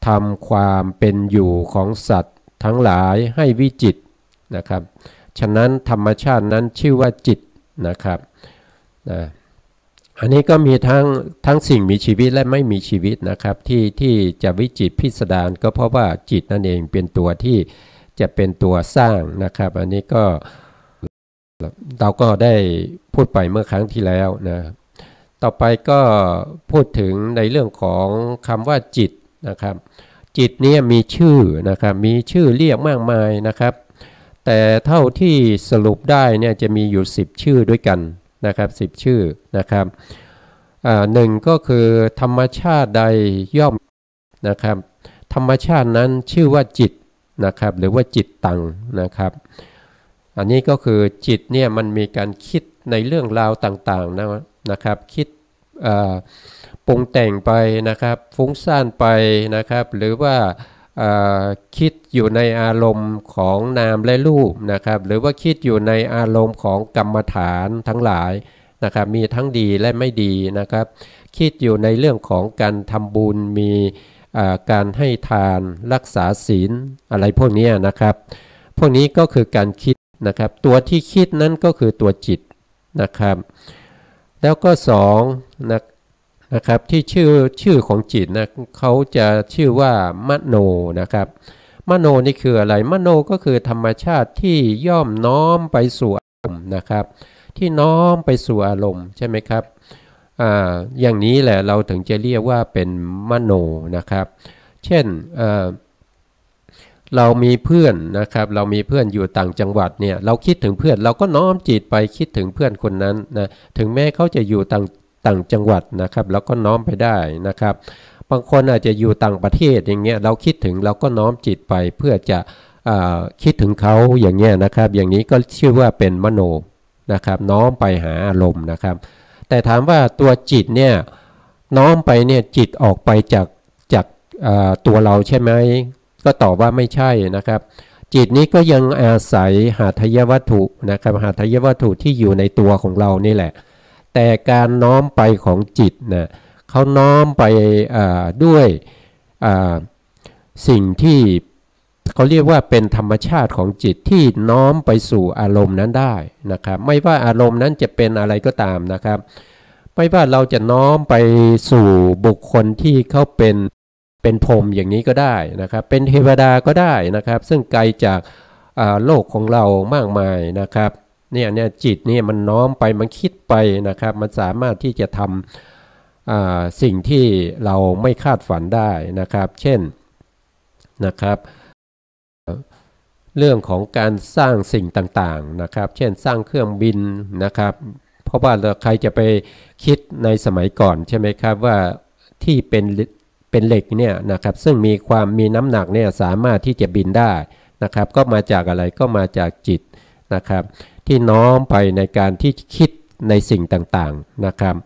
ทำความเป็นอยู่ของสัตว์ทั้งหลายให้วิจิตรนะครับฉะนั้นธรรมชาตินั้นชื่อว่าจิตนะครับอันนี้ก็มีทั้งสิ่งมีชีวิตและไม่มีชีวิตนะครับที่จะวิจิตรพิสดารก็เพราะว่าจิตนั่นเองเป็นตัวที่จะเป็นตัวสร้างนะครับอันนี้ก็เราก็ได้พูดไปเมื่อครั้งที่แล้วนะต่อไปก็พูดถึงในเรื่องของคำว่าจิตนะครับจิตเนี่ยมีชื่อนะครับมีชื่อเรียกมากมายนะครับแต่เท่าที่สรุปได้เนี่ยจะมีอยู่10ชื่อด้วยกันนะครับ10ชื่อนะครับหนึ่งก็คือธรรมชาติใดย่อมนะครับธรรมชาตินั้นชื่อว่าจิตนะครับหรือว่าจิตตังนะครับอันนี้ก็คือจิตเนี่ยมันมีการคิดในเรื่องราวต่างๆนะครับคิดปรุงแต่งไปนะครับฟุ้งซ่านไปนะครับหรือว่าคิดอยู่ในอารมณ์ของนามและรูปนะครับหรือว่าคิดอยู่ในอารมณ์ของกรรมฐานทั้งหลายนะครับมีทั้งดีและไม่ดีนะครับคิดอยู่ในเรื่องของการทำบุญมีการให้ทานรักษาศีลอะไรพวกนี้นะครับพวกนี้ก็คือการคิดนะครับตัวที่คิดนั้นก็คือตัวจิตนะครับแล้วก็สองนะครับที่ชื่อของจิตนะเขาจะชื่อว่ามโนนะครับมโนนี่คืออะไรมโนก็คือธรรมชาติที่ย่อมน้อมไปสู่อารมณ์นะครับที่น้อมไปสู่อารมณ์ใช่ไหมครับอย่างนี้แหละเราถึงจะเรียกว่าเป็นมโนนะครับเช่นเรามีเพื่อนนะครับเรามีเพื่อนอยู่ต่างจังหวัดเนี่ยเราคิดถึงเพื่อนเราก็น้อมจิตไปคิดถึงเพื่อนคนนั้นนะถึงแม้เขาจะอยู่ต่างจังหวัดนะครับเราก็น้อมไปได้นะครับบางคนอาจจะอยู่ต่างประเทศอย่างเงี้ยเราคิดถึงเราก็น้อมจิตไปเพื่อจะคิดถึงเขาอย่างเงี้ยนะครับอย่างนี้ก็ชื่อว่าเป็นมโนนะครับน้อมไปหาอารมณ์นะครับแต่ถามว่าตัวจิตเนี่ยน้อมไปเนี่ยจิตออกไปจากตัวเราใช่ไหมก็ตอบว่าไม่ใช่นะครับจิตนี้ก็ยังอาศัยหาทายวัตถุนะครับหาทายวัตถุที่อยู่ในตัวของเรานี่แหละแต่การน้อมไปของจิตนะเขาน้อมไปด้วยสิ่งที่เขาเรียกว่าเป็นธรรมชาติของจิตที่น้อมไปสู่อารมณ์นั้นได้นะครับไม่ว่าอารมณ์นั้นจะเป็นอะไรก็ตามนะครับไม่ว่าเราจะน้อมไปสู่บุคคลที่เขาเป็นพรหมอย่างนี้ก็ได้นะครับเป็นเทวดาก็ได้นะครับซึ่งไกลจากโลกของเรามากมายนะครับเนี่ยจิตเนี่ยมันน้อมไปมันคิดไปนะครับมันสามารถที่จะทำสิ่งที่เราไม่คาดฝันได้นะครับเช่นนะครับเรื่องของการสร้างสิ่งต่างๆนะครับเช่นสร้างเครื่องบินนะครับเพราะว่าใครจะไปคิดในสมัยก่อนใช่ไหมครับว่าที่เป็นเหล็กเนี่ยนะครับซึ่งมีน้ำหนักเนี่ยสามารถที่จะบินได้นะครับก็มาจากอะไรก็มาจากจิตนะครับที่น้อมไปในการที่คิดในสิ่งต่างๆนะครับ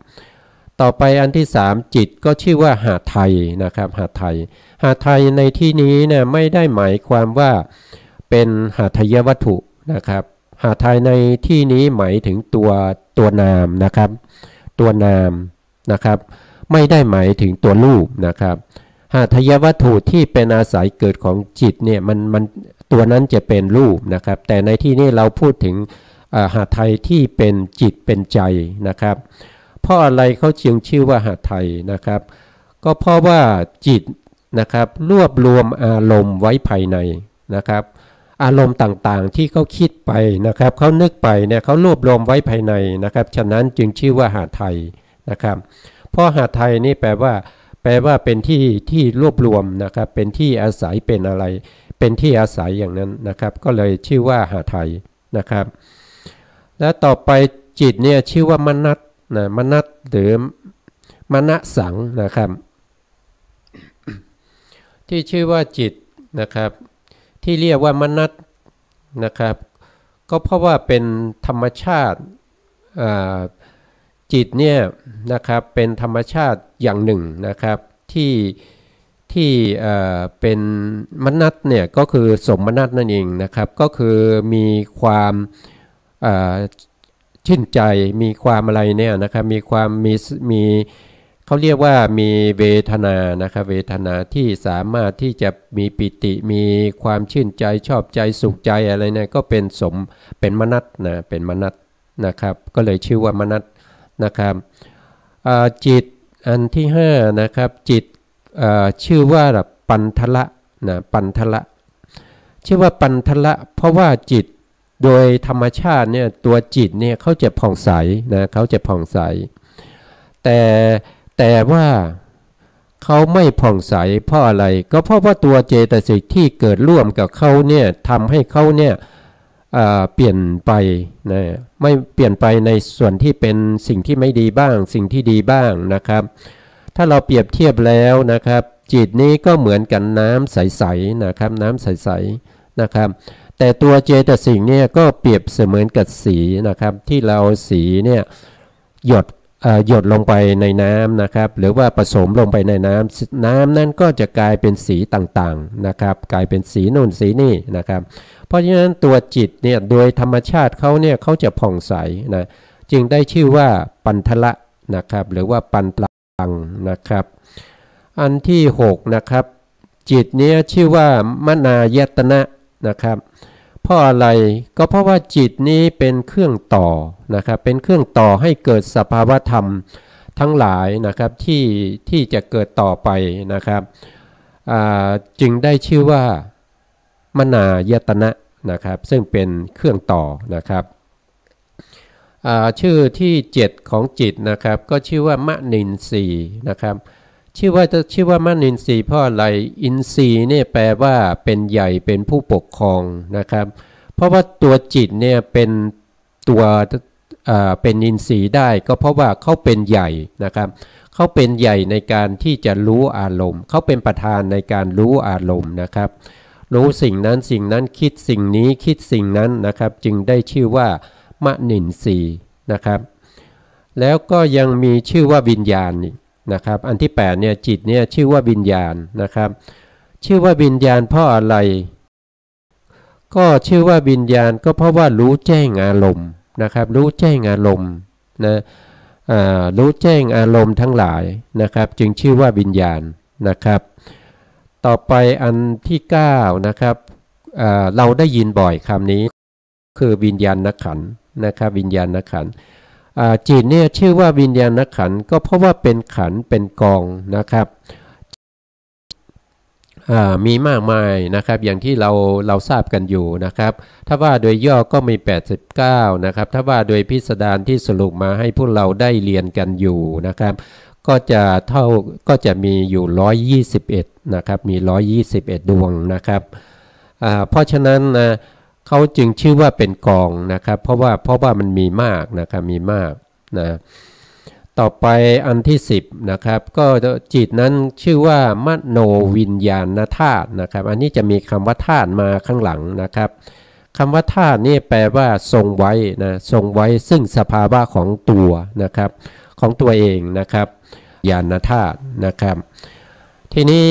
ต่อไปอันที่3จิตก็ชื่อว่าหาไทยนะครับหาไทยในที่นี้เนี่ยไม่ได้หมายความว่าเป็นหาทายวัตถุนะครับหาไทยในที่นี้หมายถึงตัวนามนะครับตัวนามนะครับไม่ได้หมายถึงตัวรูปนะครับหาทายวัตถุที่เป็นอาศัยเกิดของจิตเนี่ยมันตัวนั้นจะเป็นรูปนะครับแต่ในที่นี้เราพูดถึงหาไทยที่เป็นจิตเป็นใจนะครับเพราะอะไรเขาจึงชื่อว่าหาไทยนะครับก็เพราะว่าจิตนะครับรวบรวมอารมณ์ไว้ภายในนะครับอารมณ์ต่างๆที่เขาคิดไปนะครับเขานึกไปเนี่ยเขารวบรวมไว้ภายในนะครับฉะนั้นจึงชื่อว่าหาไทยนะครับเพราะหาไทยนี่แปลว่าเป็นที่รวบรวมนะครับเป็นที่อาศัยเป็นอะไรเป็นที่อาศัยอย่างนั้นนะครับก็เลยชื่อว่าหาไทยนะครับแล้วต่อไปจิตเนี่ยชื่อว่ามนัสนะมนัสหรือมณสังนะครับที่ชื่อว่าจิตนะครับที่เรียกว่ามนัสนะครับก็เพราะว่าเป็นธรรมชาติจิตเนี่ยนะครับเป็นธรรมชาติอย่างหนึ่งนะครับที่เป็นมนัสเนี่ยก็คือสมนัสนั่นเองนะครับก็คือมีความชื่นใจมีความอะไรเนี่ยนะครับมี เขาเรียกว่ามีเวทนานะครับเวทนาที่สามารถที่จะมีปิติมีความชื่นใจชอบใจสุขใจอะไรเนี่ยก็เป็นมนัสนะเป็นมนัสนะครับก็เลยชื่อว่ามนัสนะครับจิตอันที่5นะครับจิตชื่อว่าปันทละนะปันทละชื่อว่าปันทละเพราะว่าจิตโดยธรรมชาติเนี่ยตัวจิตเนี่ยเขาจะผ่องใสนะเขาจะผ่องใสแต่ว่าเขาไม่ผ่องใสเพราะอะไรก็เพราะว่าตัวเจตสิกที่เกิดร่วมกับเขาเนี่ยทำให้เขาเนี่ยเปลี่ยนไปนะไม่เปลี่ยนไปในส่วนที่เป็นสิ่งที่ไม่ดีบ้างสิ่งที่ดีบ้างนะครับถ้าเราเปรียบเทียบแล้วนะครับจิตนี้ก็เหมือนกันน้ำใสๆนะครับน้ำใสๆนะครับแต่ตัวเจตสิกเนี่ยก็เปรียบเสมือนกับสีนะครับที่เราสีเนี่ยหยดลงไปในน้ำนะครับหรือว่าผสมลงไปในน้ำนั้นก็จะกลายเป็นสีต่างๆนะครับกลายเป็นสีนู่นสีนี่นะครับเพราะฉะนั้นตัวจิตเนี่ยโดยธรรมชาติเขาเนี่ยเขาจะผ่องใสนะจึงได้ชื่อว่าปันทละนะครับหรือว่าปันตังนะครับอันที่6นะครับจิตนี้ชื่อว่ามนายตนะนะครับเพราะอะไรก็เพราะว่าจิตนี้เป็นเครื่องต่อนะครับเป็นเครื่องต่อให้เกิดสภาวธรรมทั้งหลายนะครับที่จะเกิดต่อไปนะครับจึงได้ชื่อว่ามนายตนะนะครับซึ่งเป็นเครื่องต่อนะครับชื่อที่7ของจิตนะครับก็ชื่อว่ามนินทรีย์นะครับชื่อว่ามนินทรีย์เพราะอะไรอินทรีย์เนี่ยแปลว่าเป็นใหญ่เป็นผู้ปกครองนะครับเพราะว่าตัวจิตเนี่ยเป็นตัวเป็นอินทรีย์ได้ก็เพราะว่าเขาเป็นใหญ่นะครับเขาเป็นใหญ่ในการที่จะรู้อารมณ์เขาเป็นประธานในการรู้อารมณ์นะครับรู้สิ่งนั้นคิดสิ่งนี้คิดสิ่งนั้นนะครับจึงได้ชื่อว่ามนินทรีย์นะครับแล้วก็ยังมีชื่อว่าวิญญาณนะครับอันที่8เนี่ยจิตเนี่ยชื่อว่าวิญญาณนะครับชื่อว่าวิญญาณเพราะอะไรก็ชื่อว่าวิญญาณก็เพราะว่ารู้แจ้งอารมณ์นะครับรู้แจ้งอารมณ์นะรู้แจ้งอารมณ์ทั้งหลายนะครับจึงชื่อว่าวิญญาณนะครับต่อไปอันที่9นะครับเราได้ยินบ่อยคำนี้คือวิญญาณขันธ์นะครับวิญญาณขันธ์จิตเนี่ยชื่อว่าวิญญาณขันธ์ก็เพราะว่าเป็นขันธ์เป็นกองนะครับมีมากมายนะครับอย่างที่เราทราบกันอยู่นะครับถ้าว่าโดยย่อก็มี89นะครับถ้าว่าโดยพิสดารที่สรุปมาให้พวกเราได้เรียนกันอยู่นะครับก็จะมีอยู่121นะครับมี121ดวงนะครับเพราะฉะนั้นนะเขาจึงชื่อว่าเป็นกองนะครับเพราะว่ามันมีมากนะครับมีมากนะต่อไปอันที่10นะครับก็จิตนั้นชื่อว่ามโนวิญญาณธาตุนะครับอันนี้จะมีคำว่าธาตุมาข้างหลังนะครับคำว่าธาตุนี่แปลว่าทรงไว้นะทรงไว้ซึ่งสภาวะของตัวนะครับของตัวเองนะครับญาณธาตุนะครับทีนี้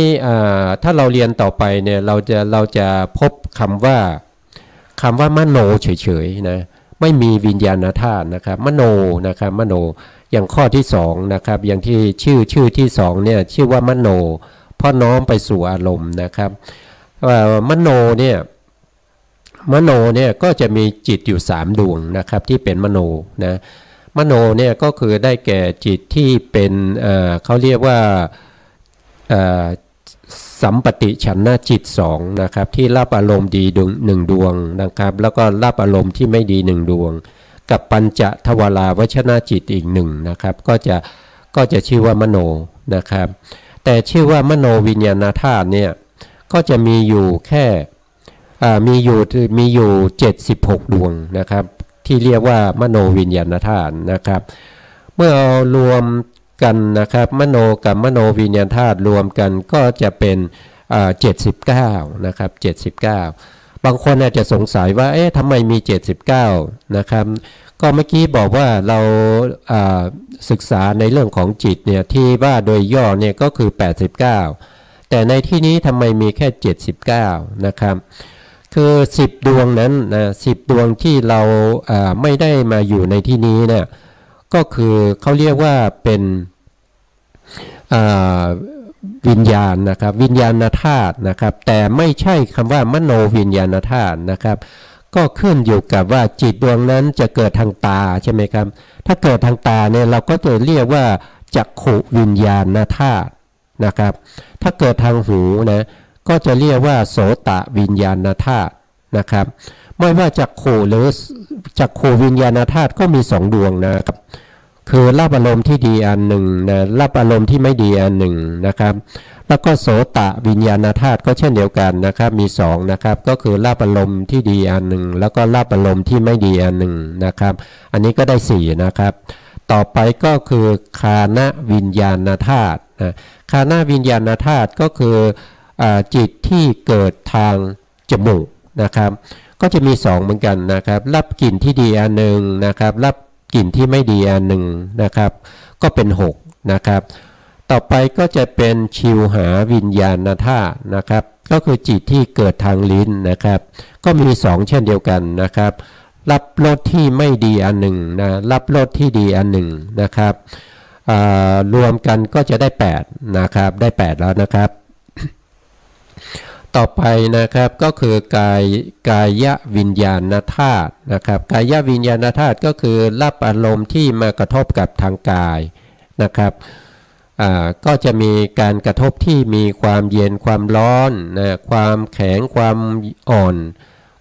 ถ้าเราเรียนต่อไปเนี่ยเราจะพบคำว่ามโนเฉยๆนะไม่มีวิญญาณธาตุนะครับมโนนะครับมโนอย่างข้อที่2นะครับอย่างที่ชื่อที่2เนี่ยชื่อว่ามโนเพราะน้อมไปสู่อารมณ์นะครับมโนเนี่ยก็จะมีจิตอยู่3ดวงนะครับที่เป็นมโนนะมโนเนี่ยก็คือได้แก่จิตที่เป็นเขาเรียกว่าสัมปติฉันนะจิต2นะครับที่รับอารมณ์ดี1ดวงนะครับแล้วก็รับอารมณ์ที่ไม่ดี1ดวงกับปัญจทวาราวชนะจิตอีก1นะครับก็จะชื่อว่ามโนนะครับแต่ชื่อว่ามโนวิญญาณธาตุเนี่ยก็จะมีอยู่แค่มีอยู่76ดวงนะครับที่เรียกว่ามโนวิญญาณธาตุนะครับเมื่อเอารวมกันนะครับมโนกับมโนวิญญาณธาตุรวมกันก็จะเป็น79นะครับ79บางคนอาจจะสงสัยว่าทำไมมี79นะครับก็เมื่อกี้บอกว่าเราศึกษาในเรื่องของจิตเนี่ยที่ว่าโดยย่อเนี่ยก็คือ89แต่ในที่นี้ทำไมมีแค่79นะครับคือ10ดวงนั้นนะ10ดวงที่เราไม่ได้มาอยู่ในที่นี้เนี่ยก็คือเขาเรียกว่าเป็น วิญญาณนะครับวิญญาณธาตุนะครับแต่ไม่ใช่คำว่ามโนวิญญาณธาตุนะครับก็ขึ้นอยู่กับว่าจิตดวงนั้นจะเกิดทางตาใช่ไหมครับถ้าเกิดทางตาเนี่ยเราก็จะเรียกว่าจักขุวิญญาณธาตุนะครับถ้าเกิดทางหูนะก็จะเรียกว่าโสตวิญญาณธาตุนะครับไม่ว่าจักขุหรือจักขุวิญญาณธาตุก็มี2ดวงนะครับคือรับอารมณ์ที่ดีอันหนึ่งนะรับอารมณ์ที่ไม่ดีอันหนึ่งนะครับแล้วก็โสตวิญญาณธาตุก็เช่นเดียวกันนะครับมี2นะครับก็คือรับอารมณ์ที่ดีอันหนึ่งแล้วก็รับอารมณ์ที่ไม่ดีอันหนึ่งนะครับอันนี้ก็ได้4นะครับต่อไปก็คือคานวิญญาณธาตุนะคานวิญญาณธาตุก็คือจิตที่เกิดทางจมูกนะครับก็จะมี2เหมือนกันนะครับรับกลิ่นที่ดีอันหนึ่งนะครับรับกลิ่นที่ไม่ดีอันหนึ่งนะครับก็เป็น6นะครับต่อไปก็จะเป็นชิวหาวิญญาณธาตุนะครับก็คือจิตที่เกิดทางลิ้นนะครับก็มี2เช่นเดียวกันนะครับรับรสที่ไม่ดีอันหนึ่งนะรับรสที่ดีอันหนึ่งนะครับรวมกันก็จะได้8นะครับได้8แล้วนะครับต่อไปนะครับก็คือกายวิญญาณธาตุนะครับกายวิญญาณธาตุก็คือรับอารมณ์ที่มากระทบกับทางกายนะครับก็จะมีการกระทบที่มีความเย็นความร้อนนะความแข็งความอ่อน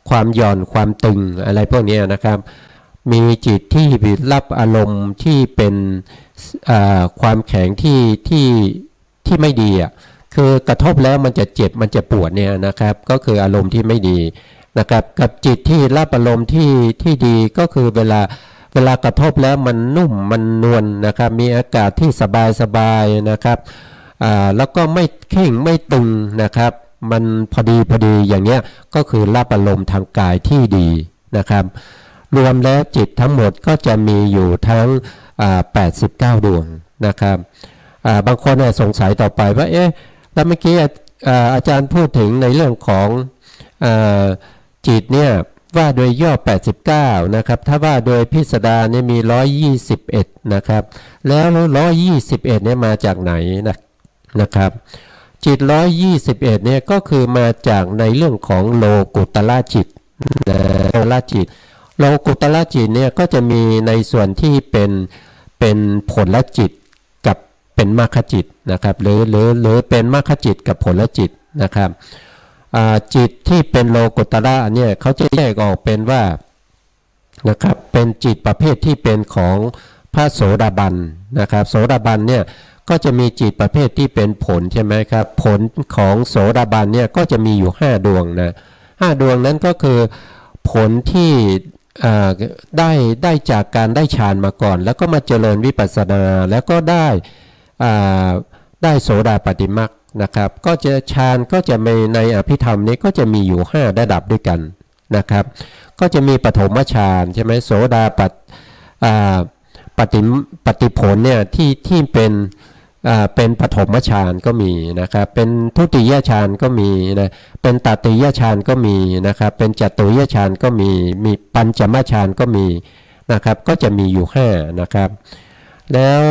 ความหย่อนความตึงอะไรพวกนี้นะครับมีจิตที่รับอารมณ์ที่เป็นความแข็งที่ไม่ดีอ่ะคือกระทบแล้วมันจะเจ็บมันจะปวดเนี่ยนะครับก็คืออารมณ์ที่ไม่ดีนะครับกับจิตที่รับอารมณ์ที่ดีก็คือเวลากระทบแล้วมันนุ่มมันนวลนะครับมีอากาศที่สบายนะครับแล้วก็ไม่เข่งไม่ตึงนะครับมันพอดีอย่างเงี้ยก็คือรับอารมณ์ทางกายที่ดีนะครับรวมแล้วจิตทั้งหมดก็จะมีอยู่ทั้ง89ดวงนะครับบางคนสงสัยต่อไปว่าเอ๊ะแล้วเมื่อกี้อาจารย์พูดถึงในเรื่องของจิตเนี่ยว่าโดยย่อ89นะครับถ้าว่าโดยพิสดารเนี่ยมี121นะครับแล้ว121เนี่ยมาจากไหนนะครับจิต121เนี่ยก็คือมาจากในเรื่องของโลกุตละจิตโลกุตละจิตโลกุตละจิตเนี่ยก็จะมีในส่วนที่เป็นผลละจิตกับเป็นมรรคจิตนะครับหรือเป็นมรรคจิตกับผลละจิตนะครับจิตที่เป็นโลกุตระเนี่ยเขาจะแยกออกเป็นว่านะครับเป็นจิตประเภทที่เป็นของพระโสดาบันนะครับโสดาบันเนี่ยก็จะมีจิตประเภทที่เป็นผลใช่ไหมครับผลของโสดาบันเนี่ยก็จะมีอยู่5ดวงนะ5ดวงนั้นก็คือผลที่ได้จากการได้ฌานมาก่อนแล้วก็มาเจริญวิปัสสนาแล้วก็ได้โสดาปัตติมรรคนะครับก็จะฌานก็จะมีในอภิธรรมนี้ก็จะมีอยู่5ระดับด้วยกันนะครับก็จะมีปฐมฌานใช่ไหมโสดาปฏิผลเนี่ยที่เป็นปฐมฌานก็มีนะครับเป็นทุติยฌานก็มีนะเป็นตติยฌานก็มีนะครับเป็นจตุยฌานก็มีปัญจมฌานก็มีนะครับก็จะมีอยู่5นะครับแล้ว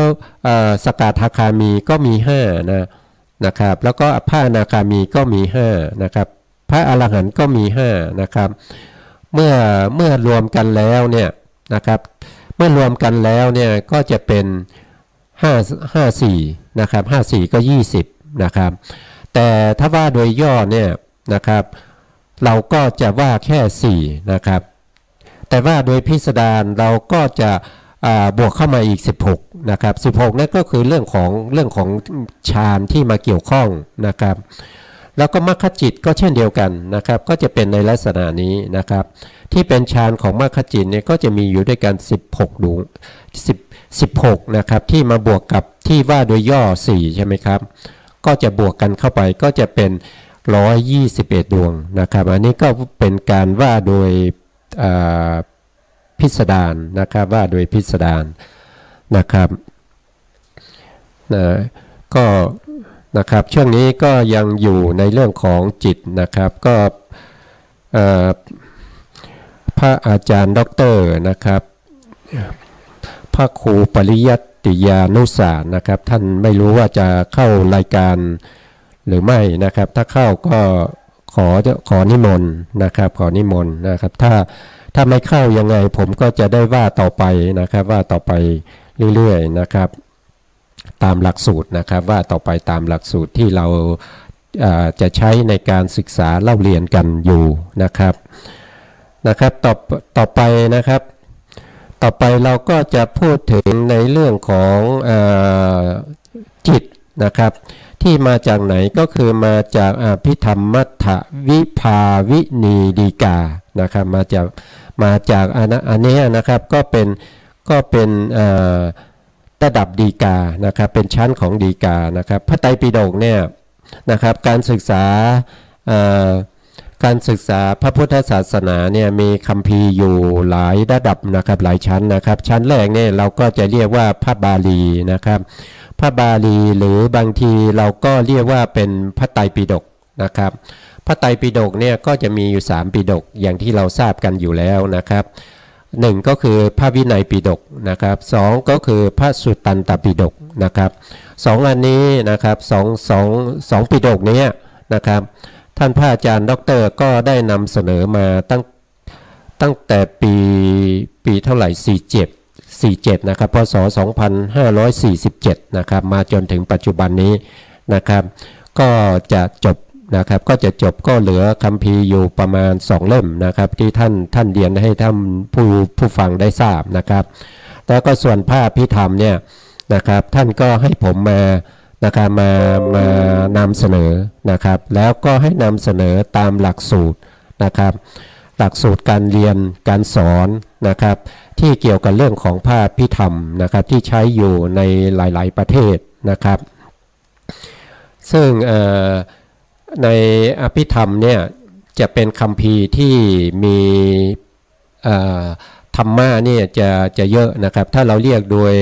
สกทาคามีก็มี5นะครับแล้วก็พระอนาคามีก็มี5นะครับพระอรหันต์ก็มี5นะครับเมื่อรวมกันแล้วเนี่ยนะครับเมื่อรวมกันแล้วเนี่ยก็จะเป็น54นะครับ54ก็20นะครับแต่ถ้าว่าโดยย่อเนี่ยนะครับเราก็จะว่าแค่4นะครับแต่ว่าโดยพิสดารเราก็จะบวกเข้ามาอีก16นะครับ16นั่นก็คือเรื่องของฌานที่มาเกี่ยวข้องนะครับแล้วก็มรรคจิตก็เช่นเดียวกันนะครับก็จะเป็นในลักษณะนี้นะครับที่เป็นฌานของมรรคจิตเนี่ยก็จะมีอยู่ด้วยกัน16ดวง16นะครับที่มาบวกกับที่ว่าโดยย่อ4ใช่ไหมครับก็จะบวกกันเข้าไปก็จะเป็น121ดวงนะครับอันนี้ก็เป็นการว่าโดยพิสดารนะครับว่าโดยพิสดารนะครับก็นะครับช่วงนี้ก็ยังอยู่ในเรื่องของจิตนะครับก็พระอาจารย์ด็อกเตอร์นะครับพระครูปริยัติ ติยานุสาสนะครับท่านไม่รู้ว่าจะเข้ารายการหรือไม่นะครับถ้าเข้าก็ขอนิมนต์นะครับขอนิมนต์นะครับถ้าไม่เข้ายังไงผมก็จะได้ว่าต่อไปนะครับว่าต่อไปเรื่อยๆนะครับตามหลักสูตรนะครับว่าต่อไปตามหลักสูตรที่เราจะใช้ในการศึกษาเล่าเรียนกันอยู่นะครับต่อไปนะครับต่อไปเราก็จะพูดถึงในเรื่องของจิตนะครับที่มาจากไหนก็คือมาจากอภิธรรมมัทธวิภาวินีดีกานะครับมาจากอันนี้นะครับก็เป็นระดับดีกานะครับเป็นชั้นของดีกานะครับพระไตรปิฎกเนี่ยนะครับการศึกษาพระพุทธศาสนาเนี่ยมีคัมภีร์อยู่หลายระดับนะครับหลายชั้นนะครับชั้นแรกเนี่ยเราก็จะเรียกว่าพระบาลีนะครับพระบาลีหรือบางทีเราก็เรียกว่าเป็นพระไตรปิฎกนะครับพระไตรปิฎกเนี่ยก็จะมีอยู่3ปิฎกอย่างที่เราทราบกันอยู่แล้วนะครับ1ก็คือพระวินัยปิฎกนะครับ2ก็คือพระสุตตันตปิฎกนะครับ2อันนี้นะครับสองปิฎกนี้นะครับท่านพระอาจารย์ดร.ก็ได้นำเสนอมาตั้งแต่ปีเท่าไหร่47นะครับพศ2547นะครับมาจนถึงปัจจุบันนี้นะครับก็จะจบนะครับก็เหลือคัมภีร์อยู่ประมาณ2เล่มนะครับที่ท่านเรียนให้ท่านผู้ฟังได้ทราบนะครับแล้วก็ส่วนพระอภิธรรมเนี่ยนะครับท่านก็ให้ผมนะครับมานำเสนอนะครับแล้วก็ให้นำเสนอตามหลักสูตรนะครับหลักสูตรการเรียนการสอนนะครับที่เกี่ยวกับเรื่องของพระอภิธรรมนะครับที่ใช้อยู่ในหลายๆประเทศนะครับซึ่งในอภิธรรมเนี่ยจะเป็นคัมภีร์ที่มีธรรมะเนี่ยจะเยอะนะครับถ้าเราเรียกโดย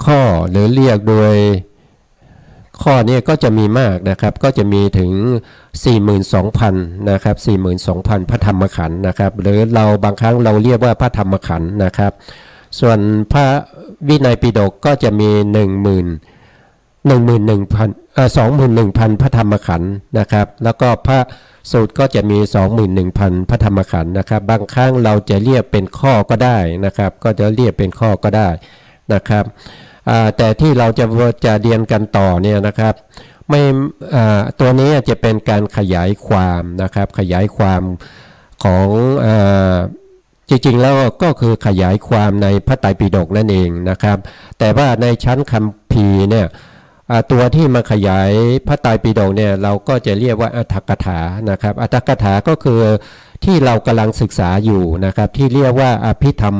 ข้อหรือเรียกโดยข้อนี้ก็จะมีมากนะครับก็จะมีถึง 42,000 นะครับ 42,000 พระธรรมขันธ์นะครับหรือเราบางครั้งเราเรียกว่าพระธรรมขันธ์นะครับส่วนพระวินัยปิฎกก็จะมี 21,000 พระธรรมขันธ์นะครับแล้วก็พระสูตรก็จะมี 21,000 พระธรรมขันธ์นะครับบางครั้งเราจะเรียกเป็นข้อก็ได้นะครับก็จะเรียกเป็นข้อก็ได้นะครับแต่ที่เราจะเรียนกันต่อเนี่ยนะครับไม่ตัวนี้จะเป็นการขยายความนะครับขยายความของจริงๆแล้วก็คือขยายความในพระไตรปิฎกนั่นเองนะครับแต่ว่าในชั้นคัมภีร์เนี่ยตัวที่มาขยายพระไตรปิฎกเนี่ยเราก็จะเรียกว่าอรรถกถานะครับอรรถกถาก็คือที่เรากำลังศึกษาอยู่นะครับที่เรียกว่าอภิธรรม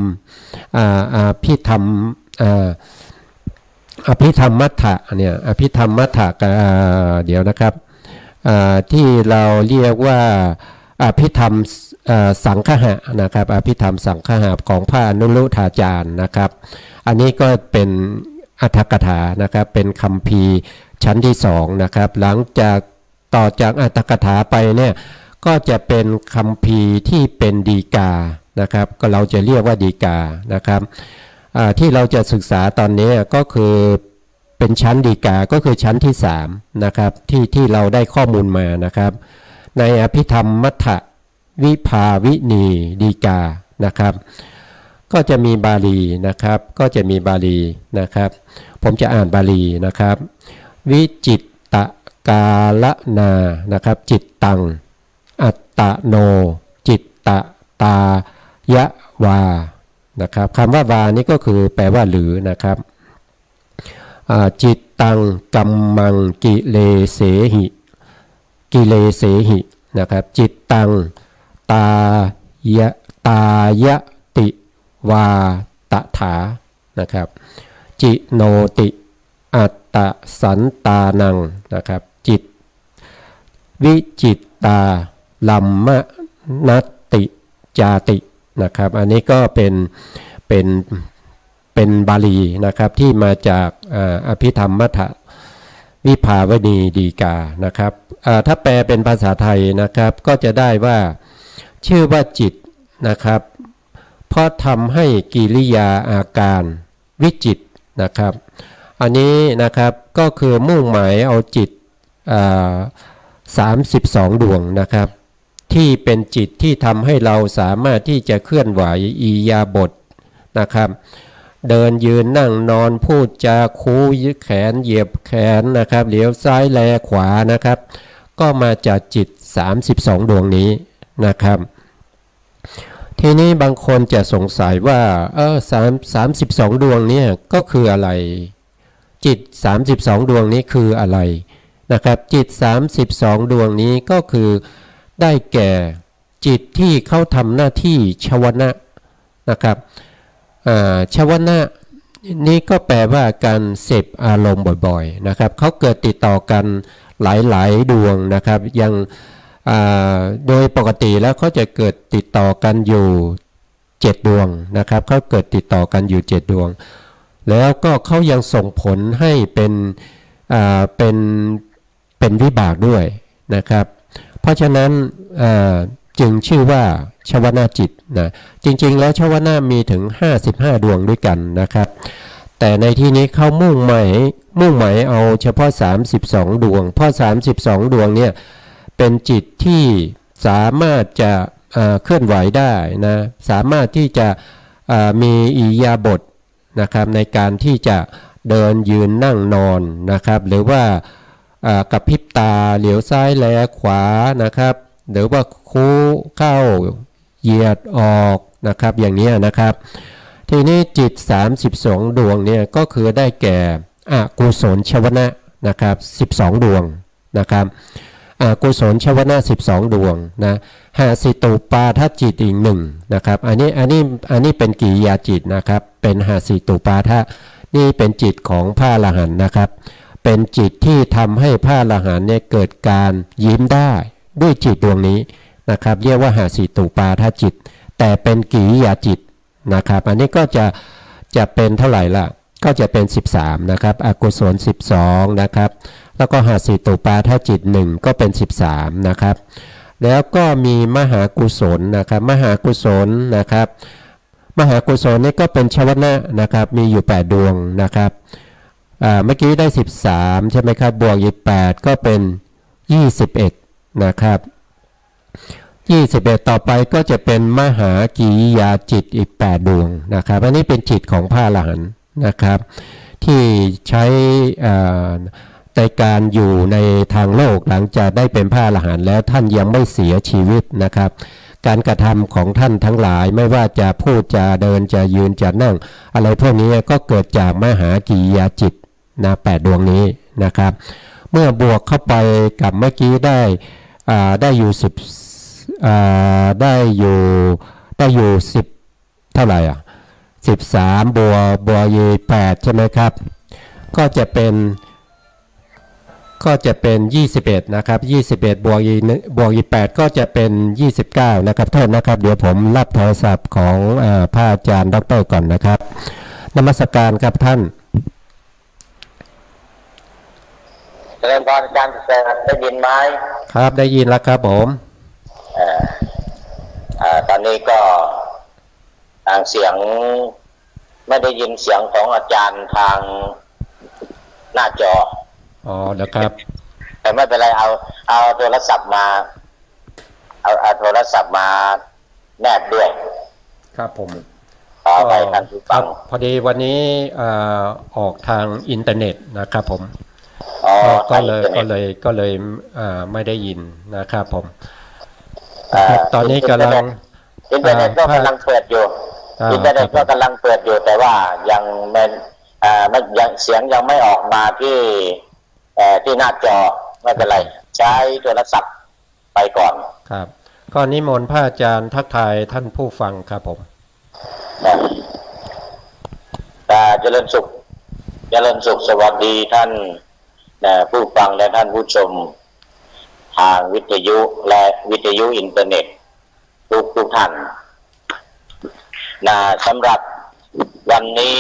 มัทธะเนี่ยอภิธรรมมัทธะเดี๋ยวนะครับที่เราเรียกว่าอภิธรรมสังฆะนะครับอภิธรรมสังฆะของพระอนุรุทธาจารย์นะครับอันนี้ก็เป็นอรรถกถานะครับเป็นคัมภีร์ชั้นที่2นะครับหลังจากต่อจากอรรถกถาไปเนี่ยก็จะเป็นคัมภีร์ที่เป็นฎีกานะครับก็เราจะเรียกว่าฎีกานะครับที่เราจะศึกษาตอนนี้ก็คือเป็นชั้นฎีกาก็คือชั้นที่3นะครับที่เราได้ข้อมูลมานะครับในอภิธรรมมัทธวิภาวินีฎีกานะครับก็จะมีบาลีนะครับก็จะมีบาลีนะครับผมจะอ่านบาลีนะครับวิจิตตกาลนานะครับจิตตังอัตตโนจิตตตายะวานะครับคำว่าวานี่ก็คือแปลว่าหรือนะครับจิตตังกัมมังกิเลเสหินะครับจิตตังตายะติวาตถานะครับจิโนติอัตตสันตานังนะครับจิตวิจิตตาลัมมนัตติจาตินะครับอันนี้ก็เป็นบาลีนะครับที่มาจากอภิธรรมมัทธวิภาวนีฎีกานะครับถ้าแปลเป็นภาษาไทยนะครับก็จะได้ว่าชื่อว่าจิต นะครับเพราะทำให้กิริยาอาการวิจิตรนะครับอันนี้นะครับก็คือมุ่งหมายเอาจิต32 ดวงนะครับที่เป็นจิตที่ทำให้เราสามารถที่จะเคลื่อนไหวอิริยาบถนะครับเดินยืนนั่งนอนพูดจาคูยึดแขนเหยียบแขนนะครับเหลียวซ้ายแลขวานะครับก็มาจากจิต32 ดวงนี้นะครับทีนี้บางคนจะสงสัยว่า32 ดวงเนี่ยก็คืออะไรจิต32 ดวงนี้คืออะไรนะครับจิต32 ดวงนี้ก็คือได้แก่จิตที่เขาทำหน้าที่ชวนะนะครับชวนะนี่ก็แปลว่าการเสพอารมณ์บ่อยๆนะครับเขาเกิดติดต่อกันหลายๆดวงนะครับยังโดยปกติแล้วเขาจะเกิดติดต่อกันอยู่7 ดวงนะครับเขาเกิดติดต่อกันอยู่7 ดวงแล้วก็เขายังส่งผลให้เป็นวิบากด้วยนะครับเพราะฉะนั้นจึงชื่อว่าชวนาจิตนะจริงๆแล้วชวนามีถึง55 ดวงด้วยกันนะครับแต่ในที่นี้เขามุ่งหมายเอาเฉพาะ32 ดวงเพราะ32 ดวงเนี่ยเป็นจิตที่สามารถจะเคลื่อนไหวได้นะสามารถที่จะมีอิริยาบถนะครับในการที่จะเดินยืนนั่งนอนนะครับหรือว่ากระพริบตาเหลียวซ้ายแลขวานะครับหรือว่าคูเข้าเหยียดออกนะครับอย่างนี้นะครับทีนี้จิต32 ดวงเนี่ยก็คือได้แก่อกุศลชวนะนะครับ12 ดวงนะครับอกุศลชวนะ12 ดวงนะหาสิตูปาทจิตอีก1นะครับอันนี้เป็นกิริยาจิตนะครับเป็นหาสิตูปาทะนี่เป็นจิตของพระอรหันต์นะครับเป็นจิตที่ทำให้พระอรหันต์เนี่ยเกิดการยิ้มได้ด้วยจิตดวงนี้นะครับเรียกว่าหาสิตูปาทจิตแต่เป็นกิริยาจิตนะครับอันนี้ก็จะเป็นเท่าไหร่ล่ะก็จะเป็น13นะครับอกุศล12นะครับแล้วก็หาสิตูปาทจิต1ก็เป็น13นะครับแล้วก็มีมหากุศลนะครับมหากุศลนะครับมหากุศลนี่ก็เป็นชวนะนะครับมีอยู่8 ดวงนะครับเมื่อกี้ได้13ใช่ไหมครับบวกอีก8ก็เป็น21นะครับ21ต่อไปก็จะเป็นมหากิริยาจิตอีก8 ดวงนะครับอันนี้เป็นจิตของพระอรหันต์นะครับที่ใช้ในการอยู่ในทางโลกหลังจากได้เป็นพระอรหันต์แล้วท่านยังไม่เสียชีวิตนะครับการกระทำของท่านทั้งหลายไม่ว่าจะพูดจะเดินจะยืนจะนั่งอะไรพวกนี้ก็เกิดจากมหากิริยาจิตนะ8 ดวงนี้นะครับเมื่อบวกเข้าไปกับเมื่อกี้ได้อยู่10เท่าไหร่13บวกอีก8ใช่ไหมครับก็จะเป็น21นะครับ21บวกอีก8ก็จะเป็น29นะครับโทษนะครับเดี๋ยวผมรับโทรศัพท์ของพระอาจารย์ดร.ก่อนนะครับนมัสการครับท่านเรียนพรอาจารย์ได้ยินไหมครับได้ยินแล้วครับผมตอนนี้ก็ทางเสียงไม่ได้ยินเสียงของอาจารย์ทางหน้าจอนะครับแต่ไม่เป็นไรเอาโทรศัพท์มาเอาโทรศัพท์มาแนบด้วยครับผมขอไปท่านผู้ฟังพอดีวันนี้ออกทางอินเทอร์เน็ตนะครับผมก็เลยไม่ได้ยินนะครับผมตอนนี้กำลังอินเทอร์เน็ตก็กำลังเปิดอยู่อินเทอร์เน็ตก็กำลังเปิดอยู่แต่ว่ายังเสียงยังไม่ออกมาที่หน้าจอไม่เป็นไรใช้โทรศัพท์ไปก่อนครับก็นิมนต์พระอาจารย์ทักทายท่านผู้ฟังครับผมเจริญสุขสวัสดีท่านผู้ฟังและท่านผู้ชมทางวิทยุและวิทยุอินเทอร์เน็ตทุกท่านสำหรับวันนี้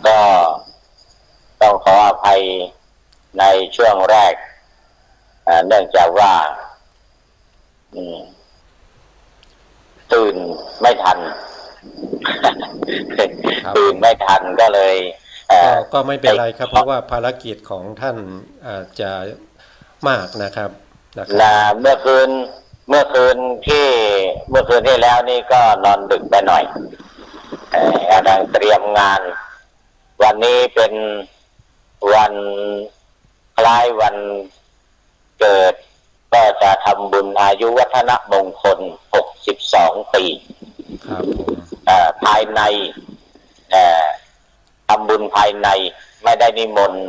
ก็ต้องขออภัยในช่วงแรกเนื่องจากว่า ตื่นไม่ทัน ตื่นไม่ทันก็เลยก็ไม่เป็นไรครับเพราะว่าภารกิจของท่านอาจจะมากนะครับเมื่อคืนที่แล้วนี่ก็นอนดึกไปหน่อยกำลังเตรียมงานวันนี้เป็นวันคล้ายวันเกิดก็จะทำบุญอายุวัฒนมงคล62 ปีภายในทำบุญภายในไม่ได้นิมนต์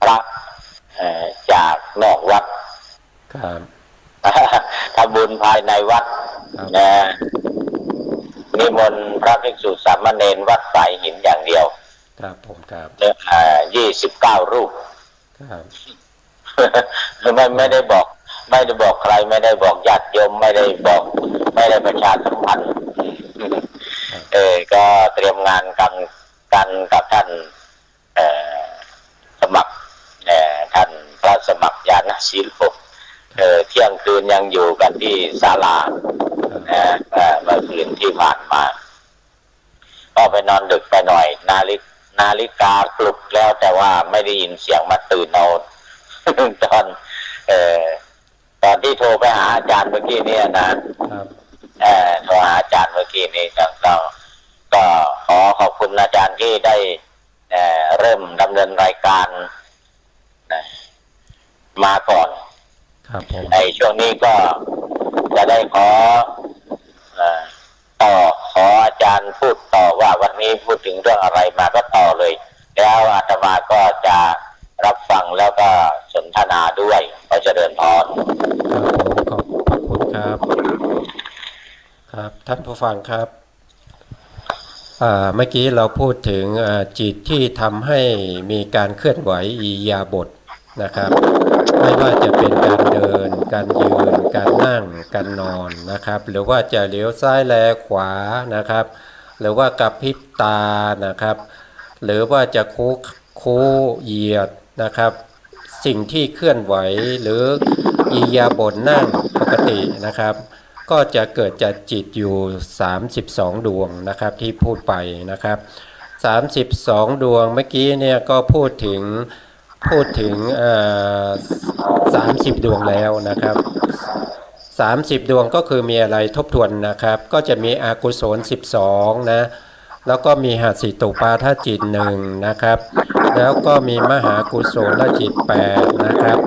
พระจากนอกวัดทำบุญภายในวัดนิมนต์พระภิกษุสามเณรวัดสายหินอย่างเดียวครับผมครับ29 รูปไม่ได้บอกใครไม่ได้บอกญาติโยมไม่ได้ประชาสัมพันธ์ก็เตรียมงานกันกับท่านสมัครท่านพระสมัครญาณศิลป์เที่ยงคืนยังอยู่กันที่ศาลาเมื่อคืนที่ผ่านมาก็ไปนอนดึกไปหน่อยนาฬิกาปลุกแล้วแต่ว่าไม่ได้ยินเสียงมาตื่นเอาตอนที่โทรไปหาอาจารย์เมื่อกี้เนี่ยนะโทรหาอาจารย์เมื่อกี้นี้ก็ขอบคุณอาจารย์ที่ได้เริ่มดำเนินรายการมาก่อนในช่วงนี้ก็จะได้ขออาจารย์พูดต่อว่าวันนี้พูดถึงเรื่องอะไรมาก็ต่อเลยแล้วอาตมาก็จะรับฟังแล้วก็สนทนาด้วยก็จะเดินพรขอบพระคุณครับท่านผู้ฟังครับเมื่อกี้เราพูดถึงจิตที่ทำให้มีการเคลื่อนไหวอิริยาบถนะครับไม่ว่าจะเป็นการเดินการยืนการนั่งการนอนนะครับหรือว่าจะเลี้ยวซ้ายแลขวานะครับหรือว่ากระพริบตานะครับหรือว่าจะคูเหยียดนะครับสิ่งที่เคลื่อนไหวหรืออิริยาบถนั่งปกตินะครับก็จะเกิดจากจิตอยู่32 ดวงนะครับที่พูดไปนะครับ32 ดวงเมื่อกี้เนี่ยก็พูดถึง30 ดวงแล้วนะครับ30 ดวงก็คือมีอะไรทบทวนนะครับก็จะมีอกุศล12นะแล้วก็มีหสิตุปาทจิต1นะครับแล้วก็มีมหากุศลจิต8นะครับ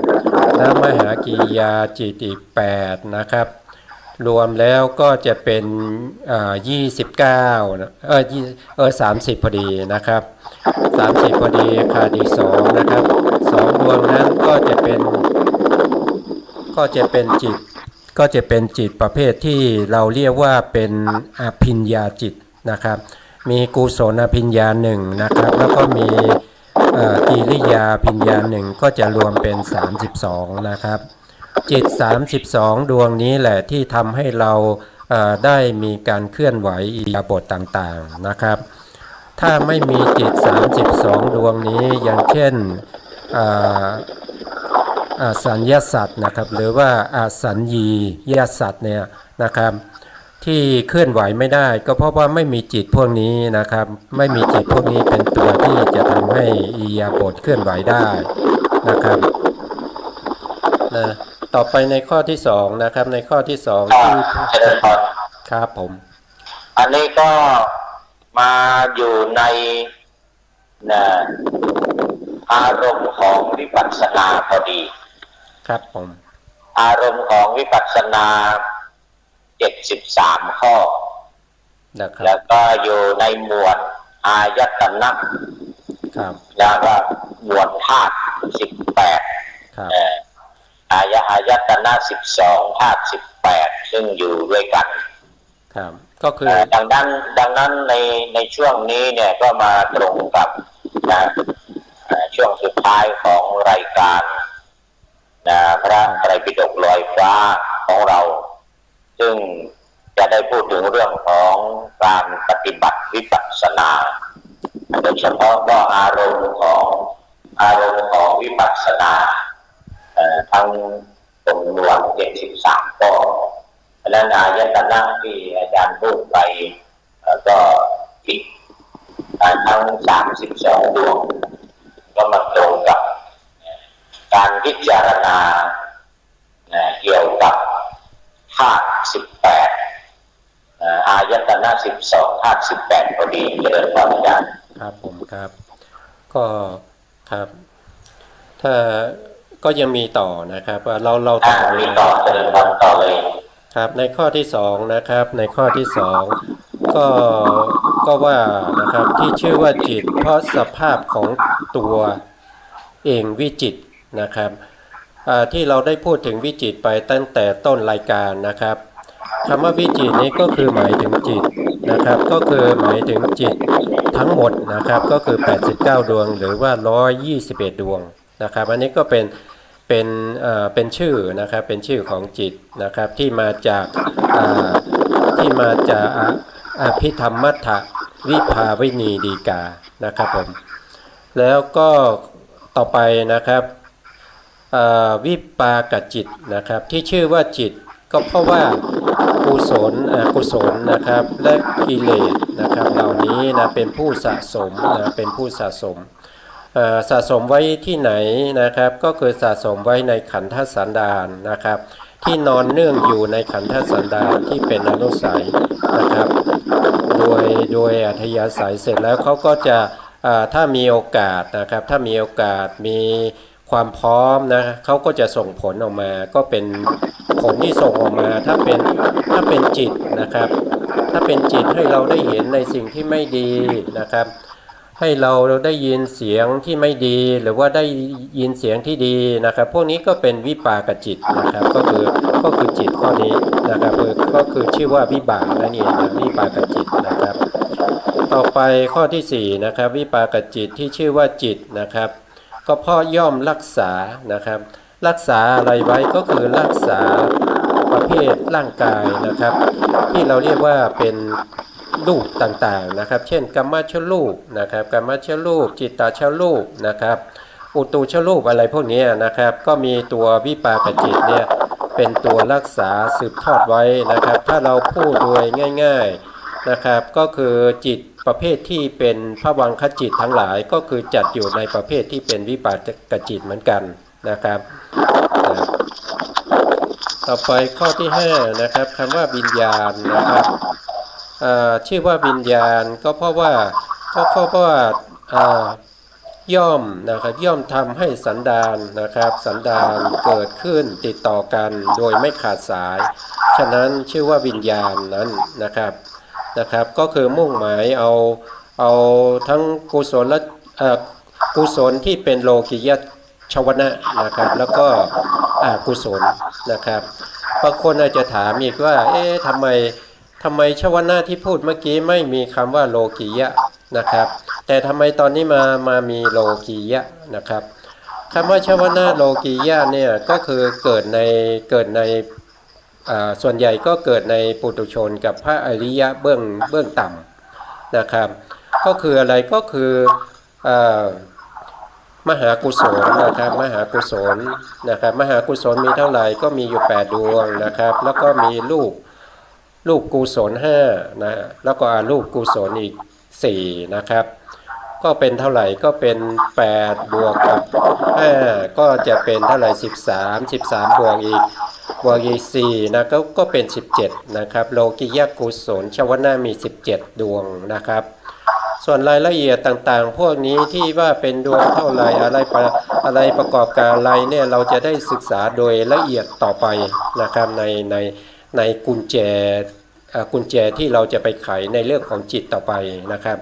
แล้วมหากิริยาจิตอีก8นะครับรวมแล้วก็จะเป็น29นะ30พอดีนะครับ30พอดีขาดอีก2นะครับ2 ดวงนั้นก็จะเป็นจิตประเภทที่เราเรียกว่าเป็นอภิญญาจิตนะครับมีกุศลอภิญญา1นะครับแล้วก็มีกิริยาอภิญญา1ก็จะรวมเป็น32นะครับจิต32 ดวงนี้แหละที่ทำให้เราได้มีการเคลื่อนไหวอิริยาบถต่างๆนะครับถ้าไม่มีจิต32 ดวงนี้อย่างเช่นสัญญาสัตว์นะครับหรือว่าสัญญียสัตว์เนี่ยนะครับที่เคลื่อนไหวไม่ได้ก็เพราะว่าไม่มีจิตพวกนี้นะครับไม่มีจิตพวกนี้เป็นตัวที่จะทำให้อิริยาบถเคลื่อนไหวได้นะครับต่อไปในข้อที่2นะครับในข้อที่2ที่ครับผมอันนี้ก็มาอยู่ในอารมณ์ของวิปัสสนาพอดีครับผมอารมณ์ของวิปัสสนา73 ข้อแล้วก็อยู่ในหมวดอายตนะครับแล้วก็หมวดธาตุ18ครับอายตนะ12ธาตุ18ซึ่งอยู่ด้วยกันครับก็คือดังนั้นในช่วงนี้เนี่ยก็มาตรงกับช่วงสุดท้ายของรายการพระไตรปิฎกลอยฟ้าของเราซึ่งจะได้พูดถึงเรื่องของการปฏิบัติวิปัสสนาโดยเฉพาะก็อารมณ์ของวิปัสสนาทั้งจำนวน73 ข้อ เพราะนั้นอายตนะที่อาจารย์พูดไปก็ผิดทั้ง32 ดวงก็มาตรงกับการพิจารณาเกี่ยวกับธาตุ18อายตนะ12ธาตุ18พอดีเจริญพรอาจารย์ครับผมครับก็ครับถ้าก็ยังมีต่อนะครับว่าเราต่อมีต่อเจริญพรต่อเลยครับในข้อที่2นะครับในข้อที่2ก็ว่านะครับที่ชื่อว่าจิตเพราะสภาพของตัวเองวิจิตรนะครับที่เราได้พูดถึงวิจิตรไปตั้งแต่ต้นรายการนะครับคำว่าวิจิตรนี้ก็คือหมายถึงจิตนะครับก็คือหมายถึงจิตทั้งหมดนะครับก็คือ89 ดวงหรือว่า121 ดวงนะครับอันนี้ก็เป็นชื่อนะครับเป็นชื่อของจิตนะครับที่มาจากอภิธรรมมัทธวิภาวินีดีกานะครับผมแล้วก็ต่อไปนะครับวิปากจิตนะครับที่ชื่อว่าจิตก็เพราะว่ากุศลอกุศลนะครับและกิเลสนะครับเหล่านี้นะเป็นผู้สะสมนะเป็นผู้สะสมไว้ที่ไหนนะครับก็คือสะสมไว้ในขันธสันดานนะครับที่นอนเนื่องอยู่ในขันธสันดานที่เป็นอนุสัยนะครับโดยอัธยาศัยเสร็จแล้วเขาก็จะถ้ามีโอกาสนะครับถ้ามีโอกาสมีความพร้อมนะเขาก็จะส่งผลออกมาก็เป็นผลที่ส่งออกมาถ้าเป็นจิตนะครับถ้าเป็นจิตให้เราได้เห็นในสิ่งที่ไม่ดีนะครับให้เราได้ยินเสียงที่ไม่ดีหรือว่าได้ยินเสียงที่ดีนะครับพวกนี้ก็เป็นวิปากจิตนะครับก็คือจิตข้อนี้นะครับก็คือชื่อว่าวิบากนั่นเองนะวิปากจิตนะครับต่อไปข้อที่4นะครับวิปากจิตที่ชื่อว่าจิตนะครับก็เพราะย่อมรักษานะครับรักษาอะไรไว้ก็คือรักษาประเภทร่างกายนะครับที่เราเรียกว่าเป็นรูปต่างๆนะครับเช่นกัมมัชรูปนะครับกัมมัชรูปจิตตชรูปนะครับอุตุชรูปอะไรพวกนี้นะครับก็มีตัววิปากจิตเนี่ยเป็นตัวรักษาสืบทอดไว้นะครับถ้าเราพูดโดยง่ายๆนะครับก็คือจิตประเภทที่เป็นภวังคจิตทั้งหลายก็คือจัดอยู่ในประเภทที่เป็นวิปากจิตเหมือนกันนะครับต่อไปข้อที่5นะครับคำว่าวิญญาณนะครับชื่อว่าวิญญาณก็เพราะว่าย่อมนะครับย่อมทำให้สันดานนะครับสันดานเกิดขึ้นติดต่อกันโดยไม่ขาดสายฉะนั้นชื่อว่าวิญญาณนั้นนะครับก็คือมุ่งหมายเอาทั้งกุศลและกุศลที่เป็นโลกิยชวนะนะครับแล้วก็อกุศลนะครับบางคนอาจจะถามอีกว่าทำไมชวนะที่พูดเมื่อกี้ไม่มีคำว่าโลกิยะนะครับแต่ทำไมตอนนี้มามีโลกิยะนะครับคำว่าชวนะโลกิยะเนี่ยก็คือเกิดในส่วนใหญ่ก็เกิดในปุถุชนกับพระอริยะเบื้องต่ำนะครับก็คืออะไรก็คือมหากุศลนะครับมหากุศลนะครับมหากุศลมีเท่าไหร่ก็มีอยู่8 ดวงนะครับแล้วก็มีรูปกุศล5นะแล้วก็อรูปกุศลอีก4นะครับก็เป็นเท่าไหร่ก็เป็น8บวกกับ5ก็จะเป็นเท่าไหร่13บวกอีก4นะก็เป็น17นะครับโลกิยกุศลชวนะมี17 ดวงนะครับส่วนรายละเอียดต่างๆพวกนี้ที่ว่าเป็นดวงเท่าไหร่อะไรประกอบการอะไรเนี่ยเราจะได้ศึกษาโดยละเอียดต่อไปนะครับในกุญแจที่เราจะไปไขในเรื่องของจิตต่อไปนะครับ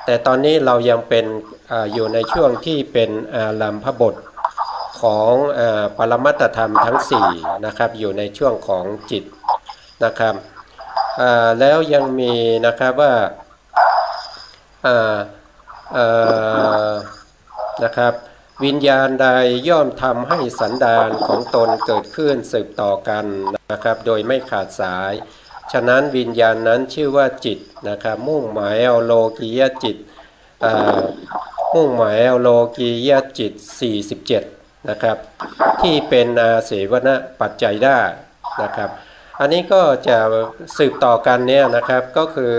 แต่ตอนนี้เรายังเป็นอยู่ในช่วงที่เป็นอารัมภบทของปรมัตถธรรมทั้ง4นะครับอยู่ในช่วงของจิตนะครับแล้วยังมีนะครับว่านะครับวิญญาณใดย่อมทำให้สันดานของตนเกิดขึ้นสืบต่อกันนะครับโดยไม่ขาดสายฉะนั้นวิญญาณนั้นชื่อว่าจิตนะครับมุ่งหมายเอาโลกียจิตมุ่งหมายเอาโลกียจิต47นะครับที่เป็นอาเสวณปัจจัยได้นะครับ อันนี้ก็จะสืบต่อกันเนี่ยนะครับก็คือ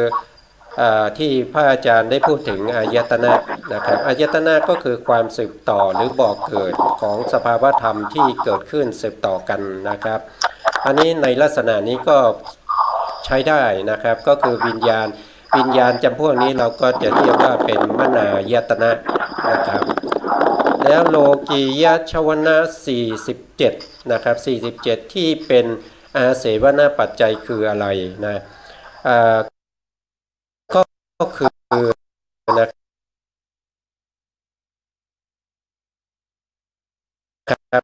ที่พระอาจารย์ได้พูดถึงอายตนะนะครับอายตนะก็คือความสืบต่อหรือบ่อกเกิดของสภาวธรรมที่เกิดขึ้นสืบต่อกันนะครับอันนี้ในลักษณะนี้ก็ใช้ได้นะครับก็คือวิญญาณจำพวกนี้เราก็จะเรียกว่าเป็นมนายตนะนะครับแล้วโลกียชวนะ47นะครับ47ที่เป็นอาเสวนาปัจจัยคืออะไรนะก็คือนะครับ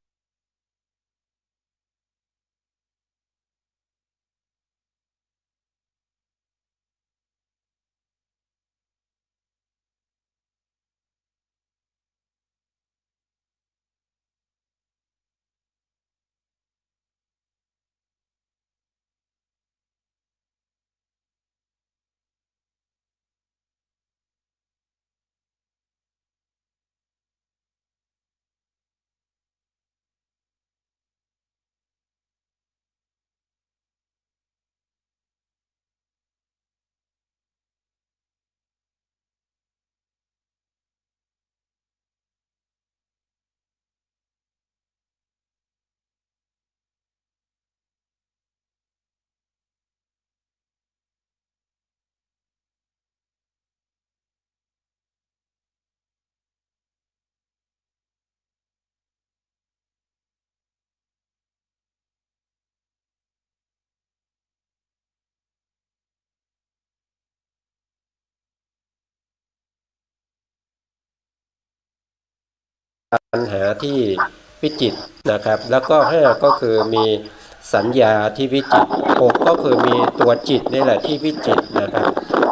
ปัญหาที่วิจิตรนะครับแล้วก็5ก็คือมีสัญญาที่วิจิตร6ก็คือมีตัวจิตนี่แหละที่วิจิตรนะครับ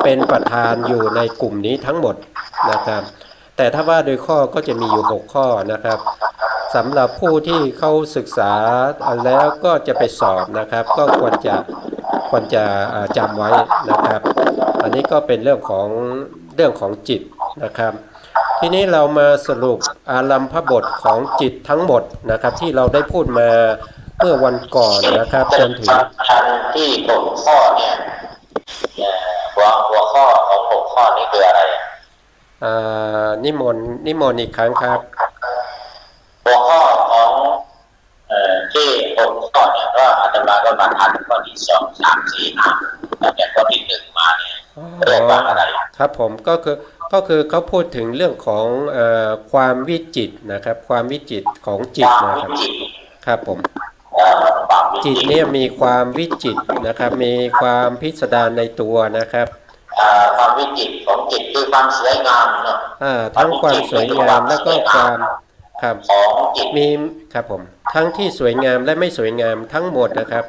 เป็นประธานอยู่ในกลุ่มนี้ทั้งหมดนะครับแต่ถ้าว่าโดยข้อก็จะมีอยู่6ข้อนะครับสำหรับผู้ที่เข้าศึกษาแล้วก็จะไปสอบนะครับก็ควรจะจำไว้นะครับอันนี้ก็เป็นเรื่องของจิตนะครับทีนี้เรามาสรุปอารัมภบทของจิตทั้งหมดนะครับที่เราได้พูดมาเมื่อวันก่อนนะครับจนถึงที่6ข้อเนี่ยหัวข้อของ6ข้อนี้คืออะไรนิมนต์อีกครั้งครับหัวข้อของที่6ข้อเนี่ยก็อาตมาก็มาทันข้อที่2 3 4 5ตั้งแต่ข้อที่1มาเนี่ยเรียกว่าอะไรครับผมก็คือเขาพูดถึงเรื่องของความวิจิตรนะครับความวิจิตรของจิตนะครับครับผมจิตเนี่ยมีความวิจิตรนะครับมีความพิสดารในตัวนะครับความวิจิตรของจิตคือความสวยงามเนาะทั้งความสวยงามแล้วก็ความครับมีครับผมทั้งที่สวยงามและไม่สวยงามทั้งหมดนะครับ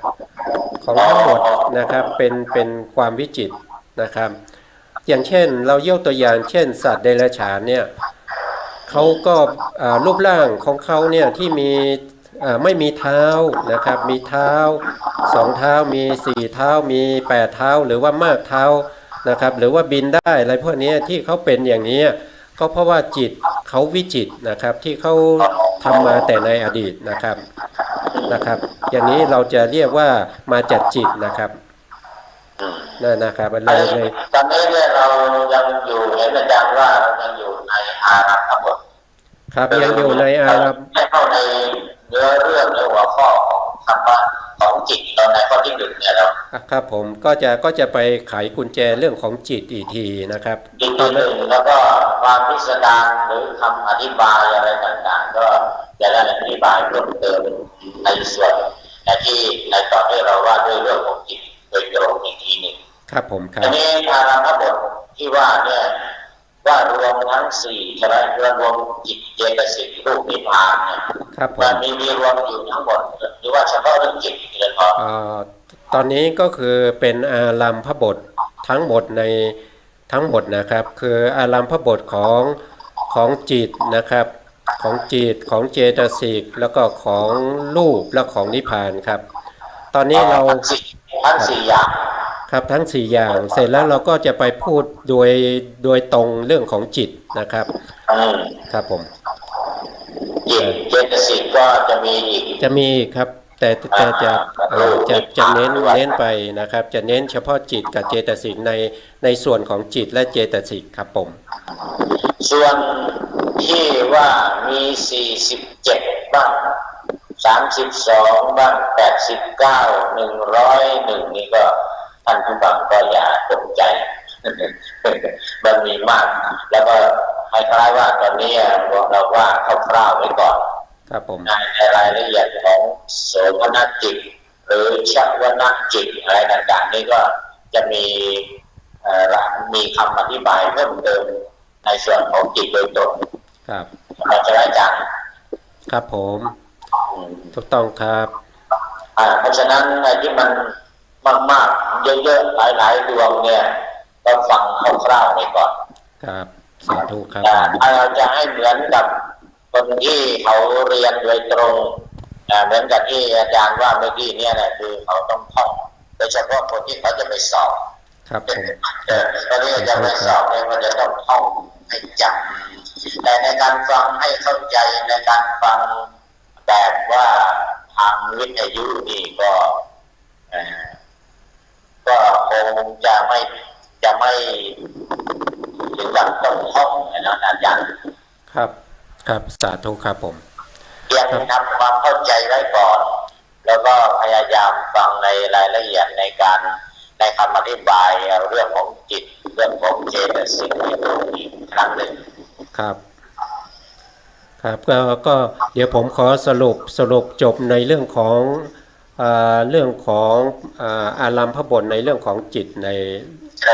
ของทั้งหมดนะครับเป็นความวิจิตรนะครับอย่างเช่นเรายกตัวอย่างเช่นสัตว์เดรัจฉานเนี่ยเขาก็รูปร่างของเขาเนี่ยที่มีไม่มีเท้านะครับมีเท้า2เท้ามี4เท้ามี8เท้าหรือว่ามากเท้านะครับหรือว่าบินได้อะไรพวกนี้ที่เขาเป็นอย่างนี้ก็เพราะว่าจิตเขาวิจิตรนะครับที่เขาทำมาแต่ในอดีตนะครับอย่างนี้เราจะเรียกว่ามาจากจิตนะครับนั่นนะครับเลยตอนนี้เนี่ยเรายังอยู่เห็นอาจารย์ว่ายังอยู่ในอารัมภบทครับยังอยู่ในอารัมไม่เข้าในเนื้อเรื่องหรือหัวข้อของธรรมะของจิตเราในข้อที่1เนี่ยเราครับผมก็จะไปไขกุญแจเรื่องของจิตอีกทีนะครับตอนนั้นแล้วก็ความพิสดารหรือคำอธิบายอะไรต่างๆก็จะได้อธิบายเพิ่มเติมในส่วนในตอนที่เราว่าด้วยเรื่องของจิตโดยตรงอีกทีหนึ่งครับผมครับอันนี้อารัมภบทที่ว่าเนี่ยว่ารวมทั้ง4ใช่ไหมรวมจิตเจตสิกรูปนิพพานเนี่ยครับผมมีรวมอยู่ทั้งหมดหรือว่าเฉพาะเรื่องจิตเฉพาะตอนนี้ก็คือเป็นอารัมภบททั้งหมดนะครับคืออารัมภบทของจิตนะครับของจิตของเจตสิกแล้วก็ของรูปและของนิพพานครับตอนนี้เราทั้ง4อย่างครับทั้ง4อย่างเสร็จแล้วเราก็จะไปพูดโดยตรงเรื่องของจิตนะครับครับผมจิตเจตสิกก็จะมีอีกครับ แต่จะเน้นไปนะครับจะเน้นเฉพาะจิตกับเจตสิกในส่วนของจิตและเจตสิกครับผมส่วนที่ว่ามี47บ้าง32บ้าง89 101นี่ก็ท่านผู้ฟังก็อย่าตกใจมันมีมากแล้วก็คล้ายๆว่าตอนนี้เราว่าคร่าวๆไว้ก่อนครับผมในรายละเอียดของโสมนัสจิตหรือชัวนัสจิตอะไรต่างๆนี่ก็จะมีคำอธิบายเพิ่มเติมในส่วนของจิตโดยตรงครับเราจะได้จังครับผมถูกต้องครับเพราะฉะนั้นไอ้ที่มันมากๆเยอะๆหลายๆดวงเนี่ยก็ฟังคร่าวๆไปก่อนครับสาธุครับเราจะให้เหมือนกับคนที่เขาเรียนโดยตรงเหมือนกับที่อาจารย์ว่าเมื่อกี้เนี่ยนะคือเขาต้องท่องโดยเฉพาะคนที่เขาจะไปสอบครับผมตอนนี้จะไปสอบเนี่ยมันจะต้องท่องให้จำแต่ในการฟังให้เข้าใจในการฟังแบบว่าทางวิทยุนี่ก็คงจะไม่ถึงกับต้องท่องนะอาจารย์ครับสาธุครับผมเพียงทำความเข้าใจไว้ก่อนแล้วก็พยายามฟังในรายละเอียดในคำอธิบายเรื่องของจิตเรื่องของเจตสิกในตรงนี้ครั้งหนึ่งครับก็เดี๋ยวผมขอสรุปจบในเรื่องของอารัมภบทในเรื่องของจิตใน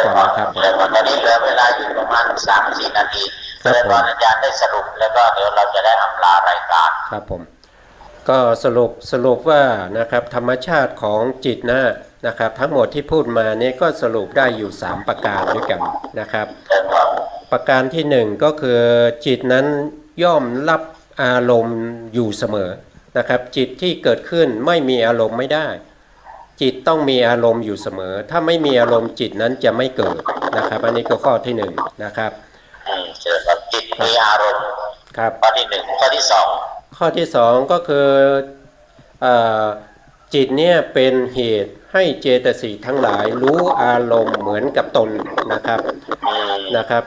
ก่อนนะครับตอนนี้เหลือเวลาอยู่ประมาณ 3-4 นาทีเพื่อว่าอาจารย์ได้สรุปแล้วก็เดี๋ยวเราจะได้อำลารายการครับผมก็สรุปว่านะครับธรรมชาติของจิตนะครับทั้งหมดที่พูดมานี้ก็สรุปได้อยู่3ประการด้วยกันนะครับประการที่1ก็คือจิตนั้นย่อมรับอารมณ์อยู่เสมอนะครับจิตที่เกิดขึ้นไม่มีอารมณ์ไม่ได้จิตต้องมีอารมณ์อยู่เสมอถ้าไม่มีอารมณ์จิตนั้นจะไม่เกิดนะครับอันนี้ก็ข้อที่1นะครับจิตมีอารมณ์ครับข้อที่1ข้อที่2ข้อที่2ก็คือจิตเนี่ยเป็นเหตุให้เจตสิกทั้งหลายรู้อารมณ์เหมือนกับตนนะครับ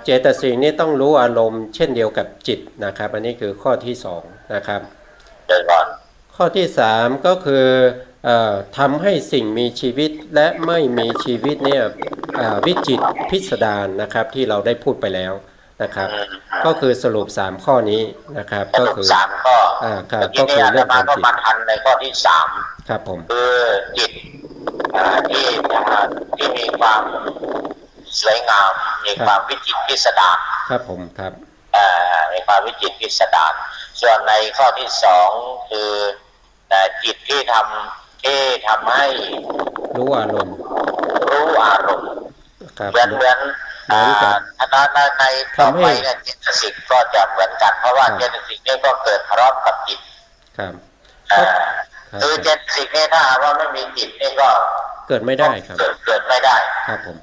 เจตสิกนี่ต้องรู้อารมณ์เช่นเดียวกับจิตนะครับอันนี้คือข้อที่2นะครับข้อที่3ก็คือทำให้สิ่งมีชีวิตและไม่มีชีวิตเนี่ยวิจิตรพิสดารนะครับที่เราได้พูดไปแล้วนะครับก็คือสรุป3ข้อนี้นะครับก็คือ3ข้อก็คือเรื่องของจิตในข้อที่3ครับผมคือจิตที่มีความสวยงามมีความวิจิตรพิสดารครับผมครับมีความวิจิตรพิสดารส่วนในข้อที่2คือจิตที่ทำให้รู้อารมณ์เหมือนในต่อไปเนี่ยเจตสิกก็จะเหมือนกันเพราะว่าเจตสิกนี่ก็เกิดพร้อมกับจิตครับคือเจตสิกนี่ถ้าว่าไม่มีจิตนี่ก็เกิดไม่ได้ครับเกิดไม่ได้ครับผม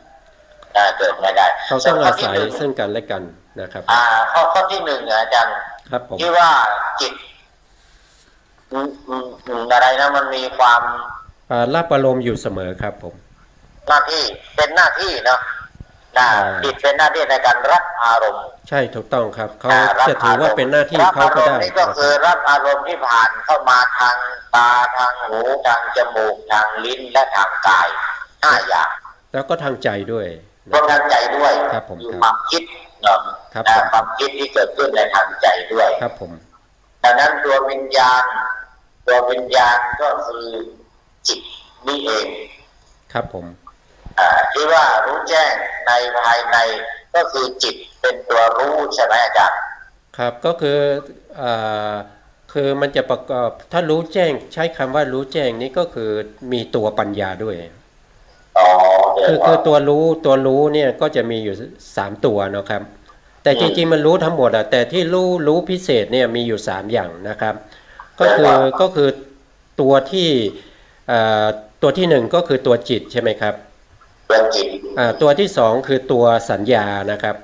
เกิดไม่ได้เขาต้องอาศัยซึ่งกันและกันนะครับข้อที่1อาจารย์ที่ว่าจิตอะไรนะมันมีความรับอารมณ์อยู่เสมอครับผมหน้าที่เป็นหน้าที่เนาะจิตเป็นหน้าที่ในการรับอารมณ์ใช่ถูกต้องครับเขาจะถือว่าเป็นหน้าที่เขาก็ได้นี่ก็คือรับอารมณ์ที่ผ่านเข้ามาทางตาทางหูทางจมูกทางลิ้นและทางกาย5อย่างแล้วก็ทางใจด้วยก็ทางใจด้วยครับผมความคิดเนาะความคิดที่เกิดขึ้นในทางใจด้วยครับผมดังนั้นตัววิญญาณก็คือจิตนี่เองครับผมที่ว่ารู้แจ้งในภายในก็คือจิตเป็นตัวรู้ใช่ไหมอาจารย์ครับก็คือมันจะประกอบถ้ารู้แจ้งใช้คำว่ารู้แจ้งนี้ก็คือมีตัวปัญญาด้วยคือตัวรู้เนี่ยก็จะมีอยู่3ตัวนะครับแต่จริงๆมันรู้ทั้งหมดแต่ที่รู้พิเศษเนี่ยมีอยู่3อย่างนะครับก็คือตัวที่1ก็คือตัวจิตใช่ไหมครับตัวที่2คือตัวสัญญานะครับ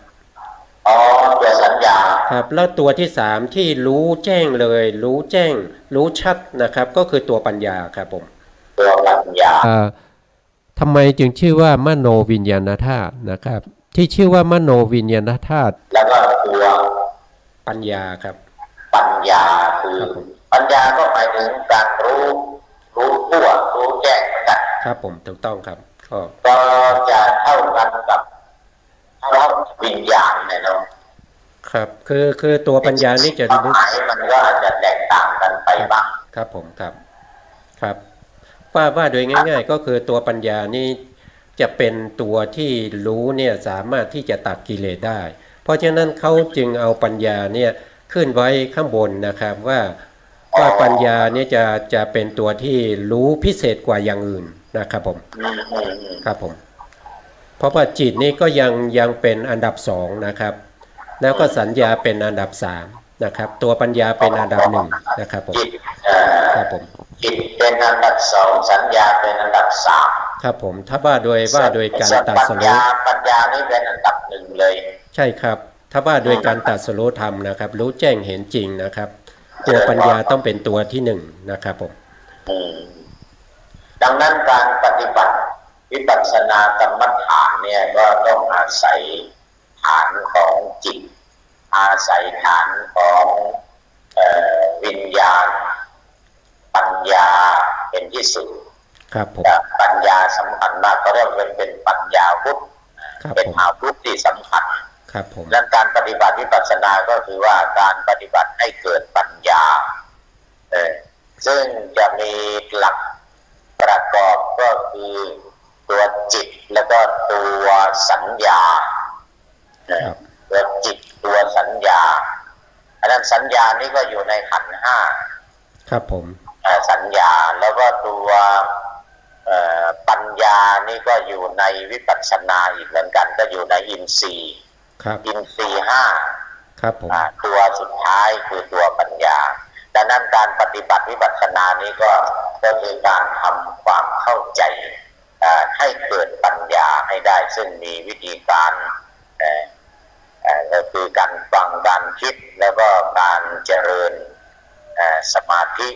ตัวสัญญา ครับแล้วตัวที่สามที่รู้แจ้งเลยรู้แจ้งรู้ชัดนะครับก็คือตัวปัญญาครับผมตัวปัญญาทำไมจึงชื่อว่ามโนวิญญาณธาตุนะครับที่ชื่อว่ามโนวิญญาณธาตุแล้วก็ตัวปัญญาครับปัญญาคือปัญญาก็หมายถึงการรู้ทั่วรู้แจ้งกันครับผมถูกต้องครับก็จะเท่ากันกับวิญญาณเนี่ยเนาะครับคือตัวปัญญานี่จะรู้มันก็อาจจะแตกต่างกันไปบ้างครับผมครับว่าโดยง่ายๆก็คือตัวปัญญานี่จะเป็นตัวที่รู้เนี่ยสามารถที่จะตัดกิเลสได้เพราะฉะนั้นเขาจึงเอาปัญญาเนี่ยขึ้นไว้ข้างบนนะครับว่าปัญญาเนี่ยจะเป็นตัวที่รู้พิเศษกว่าอย่างอื่นนะครับผมครับผมเพราะว่าจิตนี่ก็ยังเป็นอันดับสองนะครับแล้วก็สัญญาเป็นอันดับสามนะครับตัวปัญญาเป็นอันดับหนึ่งนะครับผมครับผมจิตเป็นอันดับสองสัญญาเป็นอันดับสามครับผมถ้าว่าโดยการตัดสรุปปัญญานี่เป็นอันดับหนึ่งเลยใช่ครับถ้าว่าโดยการตัดสรุปธรรมนะครับรู้แจ้งเห็นจริงนะครับตัวปัญญาต้องเป็นตัวที่หนึ่งนะครับผมดังนั้นการปฏิบัติวิปัสสนากรรมฐานเนี่ยก็ต้องอาศัยฐานของจิตอาศัยฐานของวิญญาณปัญญาเป็นที่สุดครับผมปัญญาสำคัญมากก็เรียกเป็นปัญญาวุฒิเป็นอาวุธที่สำคัญครับผมดังนั้นการปฏิบัติวิปัสสนาก็คือว่าการปฏิบัติให้เกิดปัญญาซึ่งจะมีหลักประกอบก็คือตัวจิตแล้วก็ตัวสัญญาตัวจิตตัวสัญญาอันนั้นสัญญานี่ก็อยู่ในขันธ์ห้าครับผมสัญญาแล้วก็ตัวปัญญานี่ก็อยู่ในวิปัสสนาอีกเหมือนกันก็อยู่ในอินทรีย์อินทรีย์ห้าครับผมตัวสุดท้ายคือตัวปัญญาดังนั้นการปฏิบัติวิปัสสนานี้ก็คือการทำความเข้าใจให้เกิดปัญญาให้ได้ซึ่งมีวิธีการก็คือการฟังการคิดแล้วก็การเจริญสมาธิ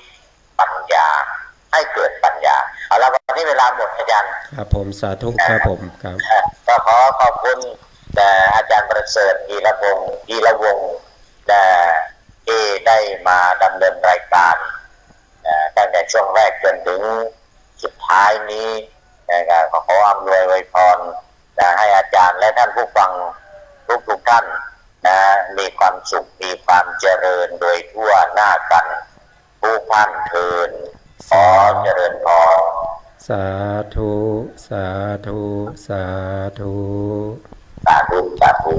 ปัญญาให้เกิดปัญญาเอาละวันนี้เวลาหมดอาจารย์ครับผมสาธุครับผมครับก็ขอขอบคุณอาจารย์ประเสริฐกีรวงศ์ที่ได้มาดำเนินรายการตั้งแต่ช่วงแรกจนถึงสุดท้ายนี้ขออำนวยอวยพรให้อาจารย์และท่านผู้ฟังทุกท่านมีความสุขมีความเจริญโดยทั่วหน้ากันผู้พันเทินขอเจริญพรสาธุสาธุสาธุสาธุ